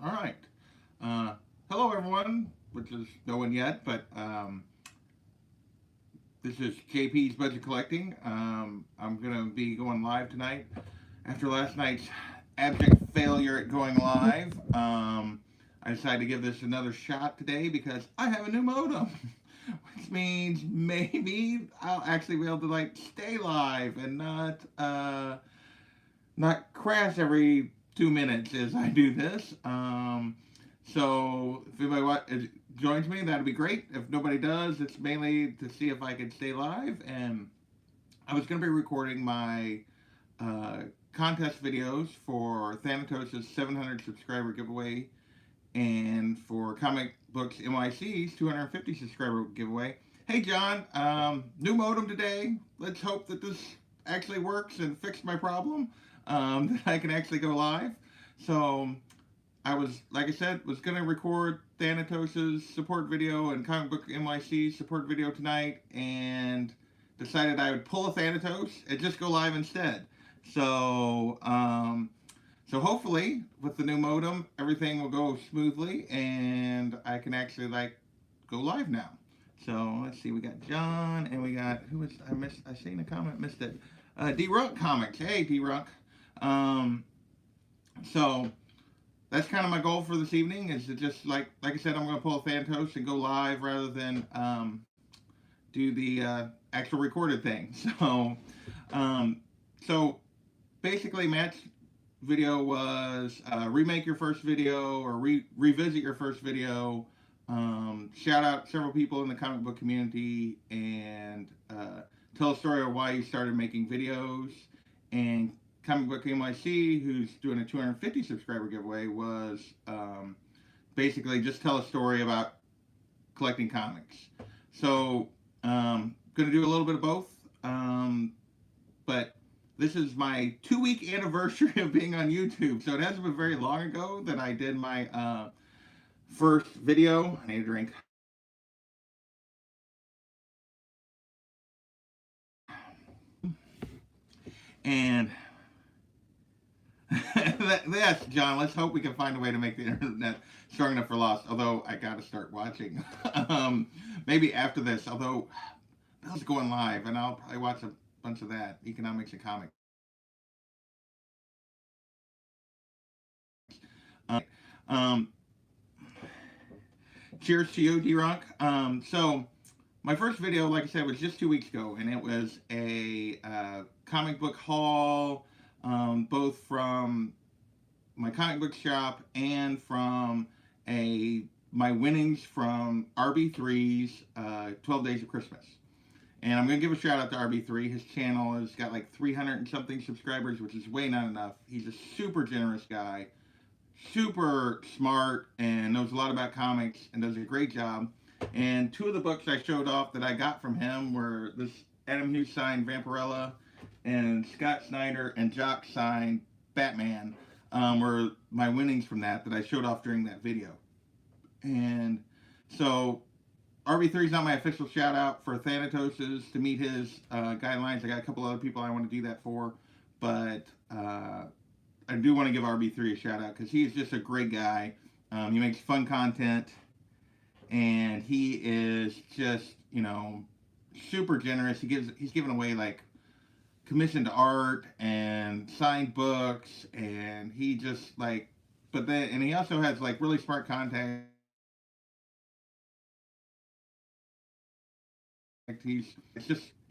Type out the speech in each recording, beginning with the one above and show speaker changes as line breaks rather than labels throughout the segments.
All right. Hello, everyone, which is no one yet, but this is JP's Budget Collecting. I'm going to be going live tonight after last night's abject failure at going live. I decided to give this another shot today because I have a new modem, which means maybe I'll actually be able to like stay live and not crash every 2 minutes as I do this. So if anybody joins me, that'd be great. If nobody does, it's mainly to see if I can stay live. And I was going to be recording my uh, contest videos for Thanatos' 700 subscriber giveaway and for Comic Books NYC's 250 subscriber giveaway. Hey John, new modem today. Let's hope that this actually works and fix my problem, that I can actually go live. So I was, like I said, was going to record Thanatos' support video and Comic Book NYC's support video tonight, and decided I would pull a Thanatos and just go live instead. So, so hopefully with the new modem, everything will go smoothly, and I can actually like go live now. So let's see, we got John, and we got I seen a comment, missed it. D Runk Comics. Hey D Runk. Um, so that's kind of my goal for this evening, is to just like I said, I'm going to pull a Thanatos and go live rather than do the actual recorded thing. Um, so basically, Matt's video was remake your first video or revisit your first video. Shout out several people in the comic book community and tell a story of why you started making videos. And Comic Book NYC, who's doing a 250 subscriber giveaway, was basically just tell a story about collecting comics. So, going to do a little bit of both. But this is my 2-week anniversary of being on YouTube. So it hasn't been very long ago that I did my first video. I need a drink. And yes, John, let's hope we can find a way to make the internet strong enough for Lost. Although I got to start watching. Maybe after this. Although Bill's going live, and I'll probably watch a bunch of that. Economics and Comics. Um, cheers to you, D-Ronk. So my first video, like I said, was just 2 weeks ago, and it was a comic book haul, both from my comic book shop and from my winnings from RB3's 12 Days of Christmas. And I'm going to give a shout out to RB3. His channel has got like 300 and something subscribers, which is way not enough. He's a super generous guy, super smart, and knows a lot about comics and does a great job. And two of the books I showed off that I got from him were this Adam Hughes signed Vampirella and Scott Snyder and Jock signed Batman, were my winnings from that I showed off during that video. And so RB3 is not my official shout out for Thanatos's to meet his guidelines. I got a couple other people I want to do that for, but I do want to give RB3 a shout out because he is just a great guy. He makes fun content, and he is just, super generous. He's giving away like commissioned art and signed books, and he just like, and he also has like really smart content. He's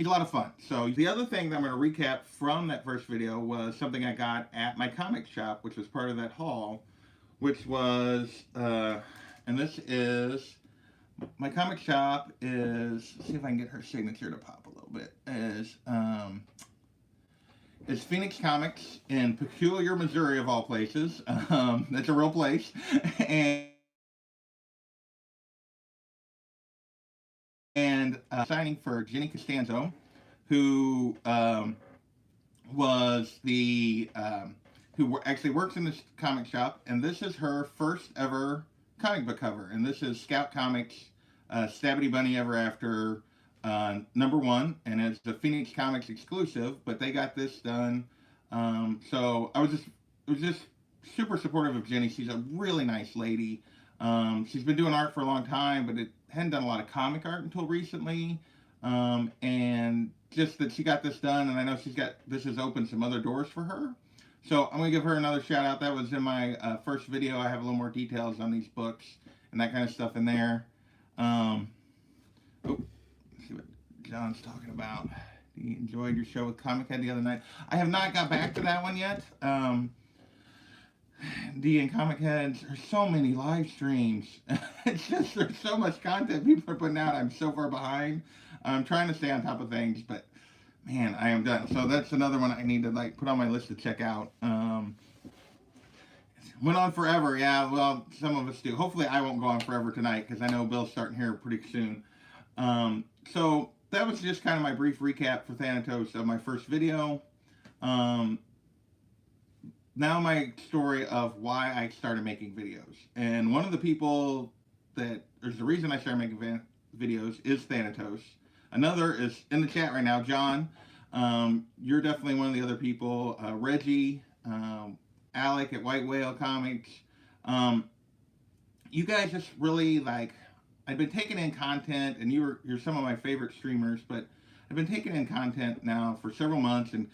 a lot of fun. So the other thing that I'm going to recap from that first video was something I got at my comic shop, which was part of that haul, which was and this is my comic shop is, let's see if I can get her signature to pop a little bit, is Phoenix Comics in Peculiar, Missouri, of all places. That's a real place. And signing for Jenny Costanzo, who was who actually works in this comic shop, and this is her first ever comic book cover, and this is Scout Comics Stabity Bunny Ever After #1, and it's a Phoenix Comics exclusive, but they got this done. So it was just super supportive of Jenny. She's a really nice lady. She's been doing art for a long time, but it hadn't done a lot of comic art until recently. And just that she got this done, and I know this has opened some other doors for her. So I'm gonna give her another shout out. That was in my first video. I have a little more details on these books and that kind of stuff in there. Oh, let's see what John's talking about. He enjoyed your show with Comic Head the other night. I have not got back to that one yet. D and Comic Heads, there's so many live streams. It's just, there's so much content people are putting out. I'm so far behind. I'm trying to stay on top of things, but man, I am done. So that's another one I need to like put on my list to check out. Went on forever, yeah. Well, some of us do. Hopefully, I won't go on forever tonight because I know Bill's starting here pretty soon. So that was just kind of my brief recap for Thanatos of my first video. Now my story of why I started making videos. And one of the people there's the reason I started making videos is Thanatos. Another is in the chat right now, John. You're definitely one of the other people. Reggie, Alec at White Whale Comics. You guys just really like, I've been taking in content, and you're some of my favorite streamers, but I've been taking in content now for several months, and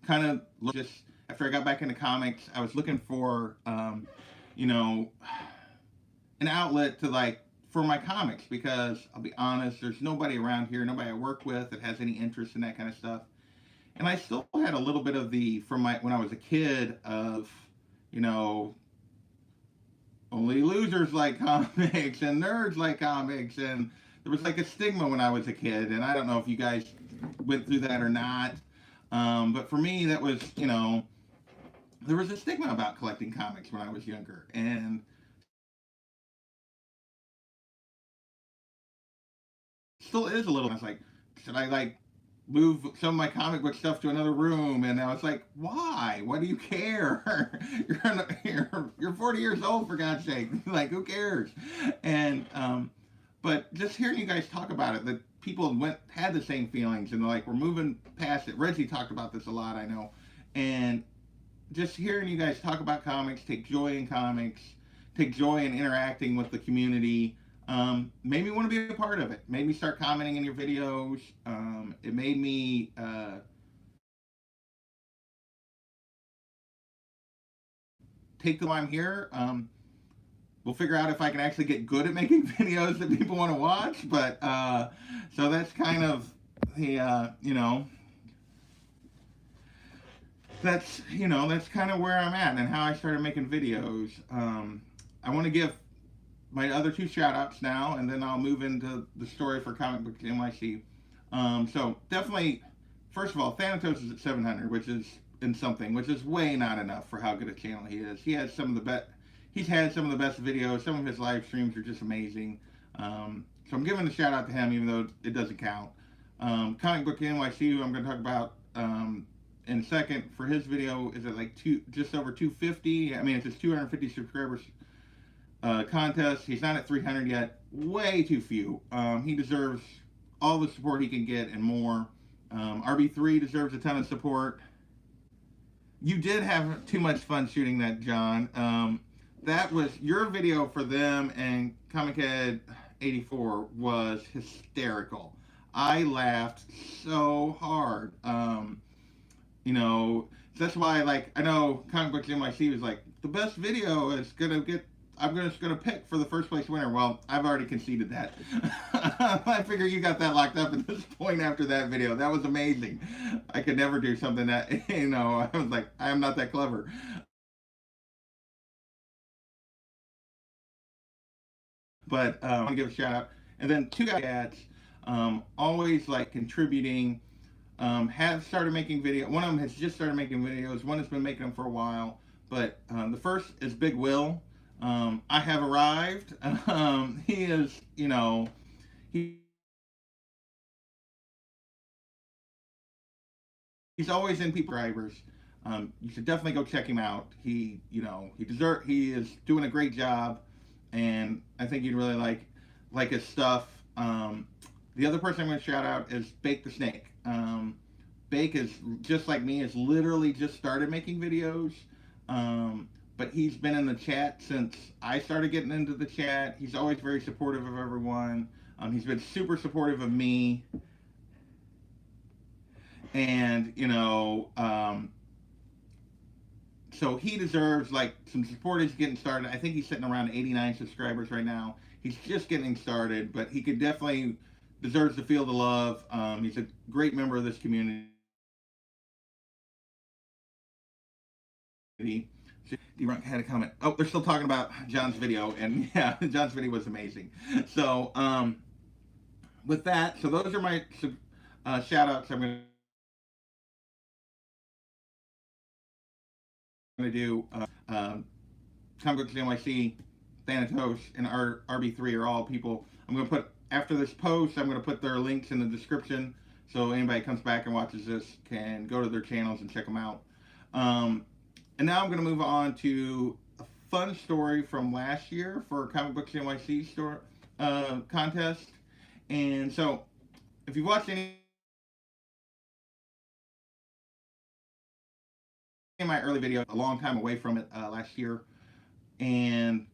kind of just after I got back into comics, I was looking for you know, an outlet to like for my comics, because I'll be honest, there's nobody around here, nobody I work with that has any interest in that kind of stuff. And I still had a little bit of when I was a kid of, you know, only losers like comics and nerds like comics, and there was like a stigma when I was a kid, and I don't know if you guys went through that or not. But for me, that was, you know, there was a stigma about collecting comics when I was younger, and still is a little. I was like, should I like move some of my comic book stuff to another room? And I was like, why? What do you care? You're 40 years old, for God's sake. Like, who cares? And but just hearing you guys talk about it, that people had the same feelings, and like we're moving past it. Reggie talked about this a lot, I know, and just hearing you guys talk about comics, take joy in comics, take joy in interacting with the community, made me want to be a part of it. Made me start commenting in your videos. It made me take the time here. We'll figure out if I can actually get good at making videos that people want to watch. But so that's kind of the you know, that's kind of where I'm at and how I started making videos. I want to give my other two shout outs now, and then I'll move into the story for ComicBooksNYC. So definitely, first of all, Thanatos is at 700, which is which is way not enough for how good a channel he is. He has some of the best. He's had some of the best videos. Some of his live streams are just amazing. So I'm giving a shout out to him, even though it doesn't count. Comic Book NYC, who I'm going to talk about in a second, for his video is at like just over 250. I mean, it's his 250 subscribers contest. He's not at 300 yet. Way too few. He deserves all the support he can get and more. RB3 deserves a ton of support. You did have too much fun shooting that, John. That was your video for them, and Comic Head 84 was hysterical. I laughed so hard. You know, that's why, like, I know Comic Books NYC was like, the best video is I'm just gonna pick for the first place winner. Well, I've already conceded that. I figure you got that locked up at this point after that video. That was amazing. I could never do something that, you know, I was like, I am not that clever. But I want to give a shout out. And then two guys always like contributing, have started making videos. One of them has just started making videos. One has been making them for a while. But the first is Big Will. I have arrived. He is, you know, he's always in people's drivers. You should definitely go check him out. He is doing a great job, and I think you'd really like his stuff. The other person I'm going to shout out is Bake the Snake. Bake is just like me, has literally just started making videos. Um, but he's been in the chat since I started getting into the chat. He's always very supportive of everyone. He's been super supportive of me, and so he deserves like some support. He's getting started. I think he's sitting around 89 subscribers right now. He's just getting started, but he could definitely deserves to feel the love. He's a great member of this community. D-Runk had a comment. Oh, they're still talking about John's video, and yeah, John's video was amazing. So, with that, so those are my shout outs I'm going to do. ComicBooksNYC, Thanatos, and RB3 are all people. I'm going to put, after this post, I'm going to put their links in the description so anybody comes back and watches this can go to their channels and check them out. And now I'm going to move on to a fun story from last year for Comic Books NYC store contest. And so, if you've watched any of my early videos, a long time away from it last year, and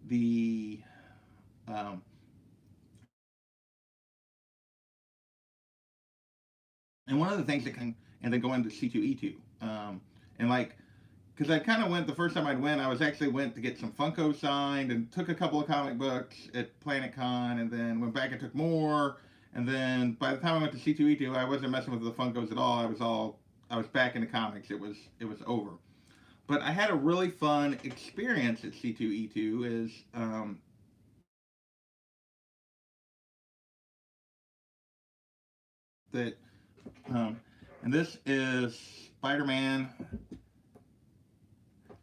um, and one of the things that can, and then go into C2E2, and like, because I kind of went the first time I went, I was actually went to get some Funko signed and took a couple of comic books at Planet Con, and then went back and took more, and then by the time I went to C2E2, I wasn't messing with the Funkos at all. I was back in the comics. It was over. But I had a really fun experience at C2E2. Is that and this is Spider-Man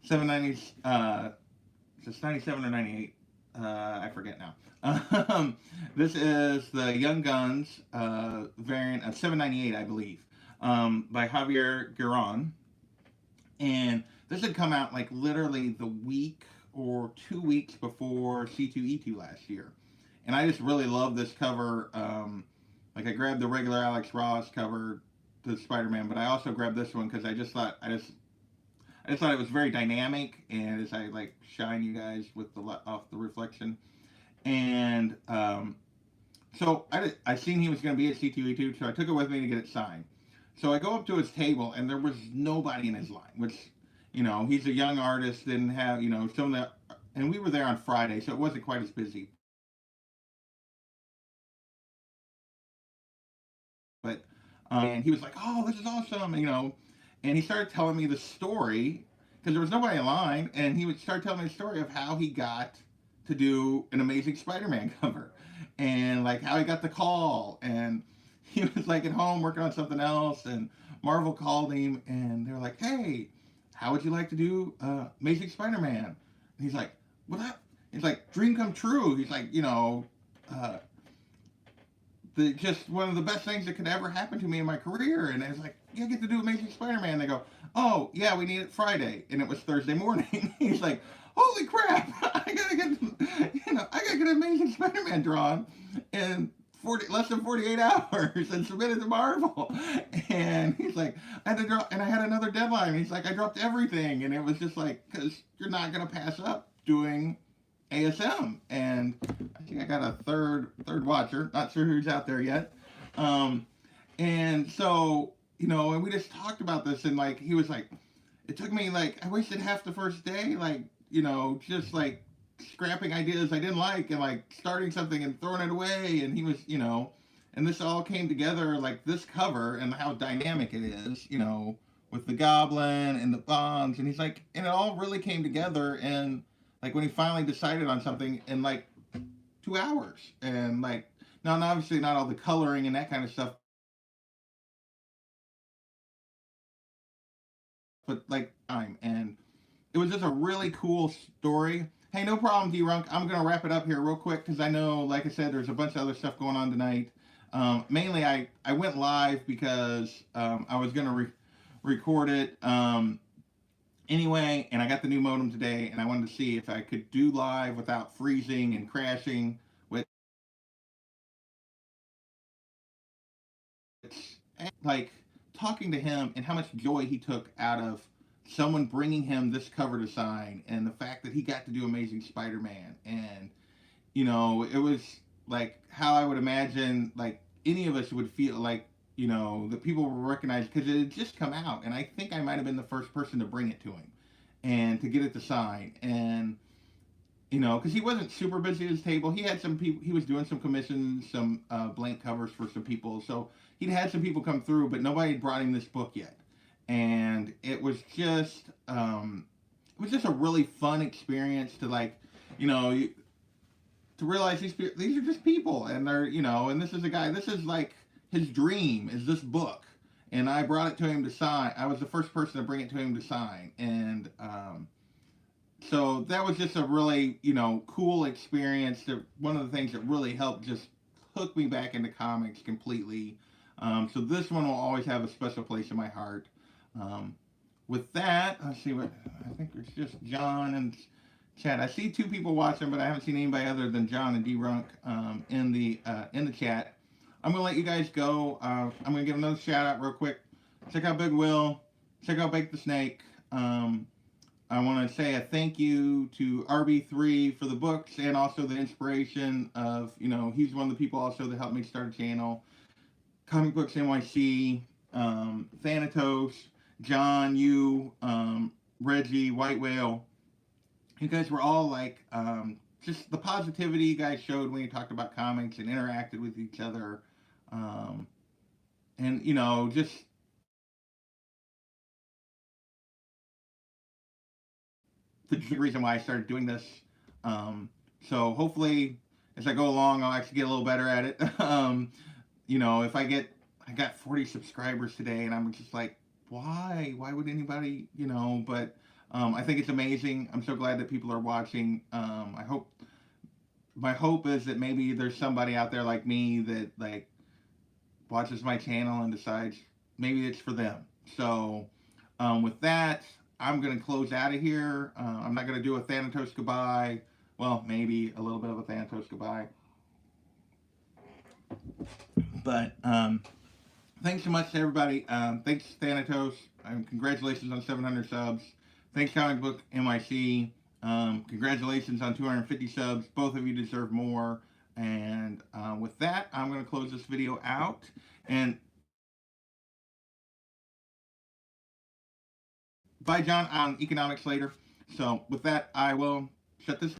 790. It's 97 or 98. I forget now. This is the Young Guns variant of 798, I believe, by Javier Giron. And this had come out like literally the week or 2 weeks before C2E2 last year. And I just really love this cover. Like I grabbed the regular Alex Ross cover to Spider-Man, but I also grabbed this one because I just thought it was very dynamic, and as I like shine you guys with the off the reflection, and so I seen he was going to be at C2E2, so I took it with me to get it signed. So I go up to his table, and there was nobody in his line, which, he's a young artist, didn't have, some of the, and we were there on Friday, so it wasn't quite as busy. But, and he was like, oh, this is awesome, and he started telling me the story, because there was nobody in line, and he would start telling me the story of how he got to do an Amazing Spider-Man cover, and like how he got the call, and he was like at home working on something else, and Marvel called him, and they were like, "Hey, how would you like to do Amazing Spider-Man?" And he's like, "What?" He's like, "Dream come true." He's like, uh, just one of the best things that could ever happen to me in my career. And I was like, "Yeah, I get to do Amazing Spider-Man." They go, "Oh, yeah, we need it Friday," and it was Thursday morning. He's like, "Holy crap! I gotta get Amazing Spider-Man drawn in less than 48 hours and submitted to Marvel." And he's like, "I had to draw, and I had another deadline." He's like, "I dropped everything," and it was just like, because you're not gonna pass up doing ASM. And I think I got a third watcher. Not sure who's out there yet. Um, and so, and we just talked about this, and like he was like, it took me like I wasted half the first day, like, just like scrapping ideas I didn't like, and like starting something and throwing it away. And he was, and this all came together like this cover and how dynamic it is, with the goblin and the bonds. And he's like, and it all really came together. And like when he finally decided on something in like 2 hours, and like, now obviously not all the coloring and that kind of stuff, but like time. And it was just a really cool story. Hey, no problem, D-Runk. I'm going to wrap it up here real quick because I know, like I said, there's a bunch of other stuff going on tonight. Mainly, I went live because I was going to record it anyway, and I got the new modem today, and I wanted to see if I could do live without freezing and crashing, which, like, talking to him and how much joy he took out of someone bringing him this cover to sign, and the fact that he got to do Amazing Spider-Man. And it was like how I would imagine like any of us would feel, like the people were recognized because it had just come out, and I think I might have been the first person to bring it to him and to get it to sign. And because he wasn't super busy at his table, he had some people. He was doing some commissions, some blank covers for some people, so he'd had some people come through, but nobody had brought him this book yet. And it was just a really fun experience to, like, to realize these are just people, and they're and this is a guy. This is like his dream is this book, and I brought it to him to sign. I was the first person to bring it to him to sign, and so that was just a really cool experience. One of the things that really helped just hook me back into comics completely. So this one will always have a special place in my heart. With that, let's see what I think. It's just John and chat. I see two people watching, but I haven't seen anybody other than John and D-Runk in the chat. I'm gonna let you guys go. I'm gonna give another shout out real quick. Check out Big Will. Check out Bake the Snake. I want to say a thank you to RB3 for the books and also the inspiration of, he's one of the people also that helped me start a channel. ComicBooksNYC, Thanatos, John, you, Reggie, White Whale. You guys were all like, just the positivity you guys showed when you talked about comics and interacted with each other. And, just the reason why I started doing this. So hopefully, as I go along, I'll actually get a little better at it. If I got 40 subscribers today, and I'm just like, why would anybody, but I think it's amazing. I'm so glad that people are watching. My hope is that maybe there's somebody out there like me that like watches my channel and decides maybe it's for them. So with that, I'm going to close out of here. I'm not going to do a Thanatos goodbye. Well, maybe a little bit of a Thanatos goodbye. But thanks so much to everybody. Thanks, Thanatos. Congratulations on 700 subs. Thanks, ComicBooksNYC. Congratulations on 250 subs. Both of you deserve more. And with that, I'm going to close this video out. And bye, John, on economics later. So with that, I will shut this